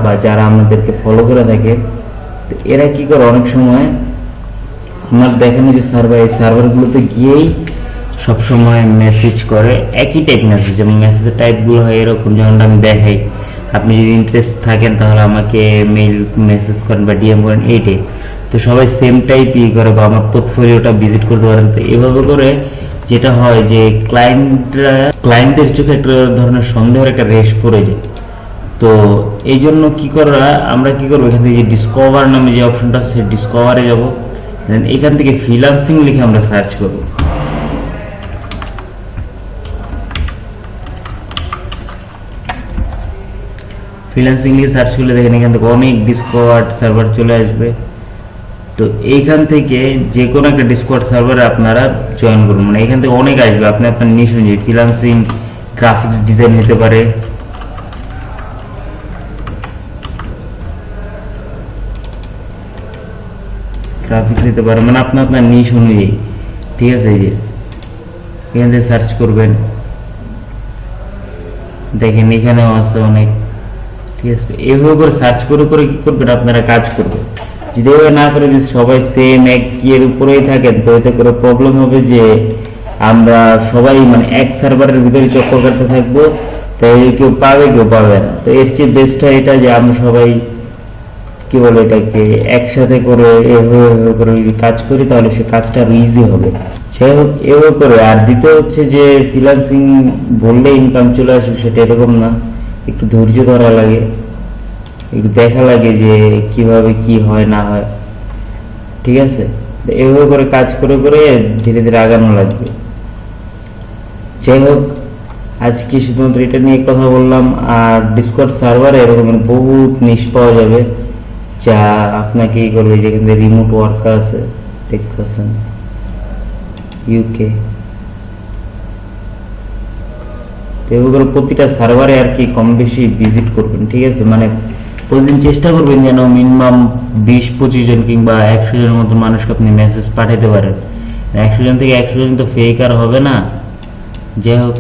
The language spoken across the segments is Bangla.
বা যারা আমাদেরকে ফলো করে থাকে, তো এরা কি করে অনেক সময় আমার দেখানো যে সার্ভার, এই সার্ভারগুলোতে গিয়েই সবসময় মেসেজ করে একই টাইপ মেসেজ, যেমন মেসেজের টাইপগুলো হয় এরকম, যেমন আমি দেখাই, আপনি যদি ইন্টারেস্ট থাকেন তাহলে আমাকে মেইল মেসেজ করেন বা ডিএম করেন, এই টাইপ। তো সবাই সেম টাইপই করে বা আমার পোর্টফোলিওটা ভিজিট করতে পারেন। তো এভাবে করে যেটা হয় যে ক্লায়েন্টদের চোখে একটা ধরনের সন্দেহের একটা রেশ পড়ে যায়। তো এই জন্য কি করা, আমরা কি করবো, এখান থেকে যে ডিসকভার নামে যে অপশনটা আছে সেই ডিসকভারে যাবো, এখান থেকে ফ্রিল্যান্সিং লিখে আমরা সার্চ করব। ফ্রিল্যান্সিং লিখে সার্চ করলে দেখেন এখান থেকে অনেক ডিসকভার সার্ভার চলে আসবে। তো এইখান থেকে যে কোনো একটা ডিসকভার সার্ভারে আপনারা জয়েন করুন, মানে এখান থেকে অনেক আসবে, আপনি আপনার নিশ অনুযায়ী ফ্রিল্যান্সিং, গ্রাফিক্স ডিজাইন হতে পারে, গ্রাফিক্স নিতে পারে, মানে আপনার আপনার নিশ অনুযায়ী। ঠিক আছে, এই যে এখান থেকে সার্চ করবেন, দেখেন এখানেও আছে অনেক। ঠিক আছে, এইভাবে করে সার্চ করে করে কি করবেন, আপনারা কাজ করবেন। যদি এভাবে না করে যদি সবাই সেম এক এর উপরেই থাকেন, তো এতে করে প্রবলেম হবে যে আমরা সবাই মানে এক সার্ভারের ভিতরে চক্কর কাটতে থাকবো, তাই কেউ পাবে কেউ পাবে না। তো এর চেয়ে বেস্ট হয় এটা যে আমরা সবাই কি বলে এটাকে একসাথে করে এভাবে করে কাজ করি, তাহলে সে কাজটা আরো ইজি হবে। যাই হোক, এভাবে করে। আর দ্বিতীয় হচ্ছে যে ফ্রিল্যান্সিং বললে ইনকাম চলে আসবে সেটা এরকম না, একটু ধৈর্য ধরা লাগে, একটু দেখা লাগে যে কিভাবে কি হয় না হয়। ঠিক আছে, এভাবে করে কাজ করে করে ধীরে ধীরে আগানো লাগবে। যাই হোক, আজকে শুধুমাত্র এটা নিয়ে কথা বললাম। আর ডিসকর্ড সার্ভারে এরকম বহুত নিশ পাওয়া যাবে যা আপনাকে কি করবে, যেখানে রিমোট ওয়ার্ক আছে দেখতেছেন ইউকে, এগুলো প্রতিটা সার্ভারে আর কি কম বেশি ভিজিট করবেন। ঠিক আছে, মানে প্রতিদিন চেষ্টা করবেন যেন মিনিমাম 20-25 জন কিংবা 100 জনের মতো মানুষকে আপনি মেসেজ পাঠাতে পারেন। 100 জন থেকে 100 জন তো ফেক আর হবে না। যাই হোক,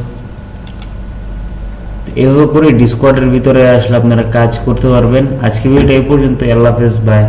এভাবে করে ডিসকর্ডের ভিতরে আসলে আপনারা কাজ করতে পারবেন। আজকে ভিডিওটা এই পর্যন্ত। আল্লাহ হাফেজ, বাই।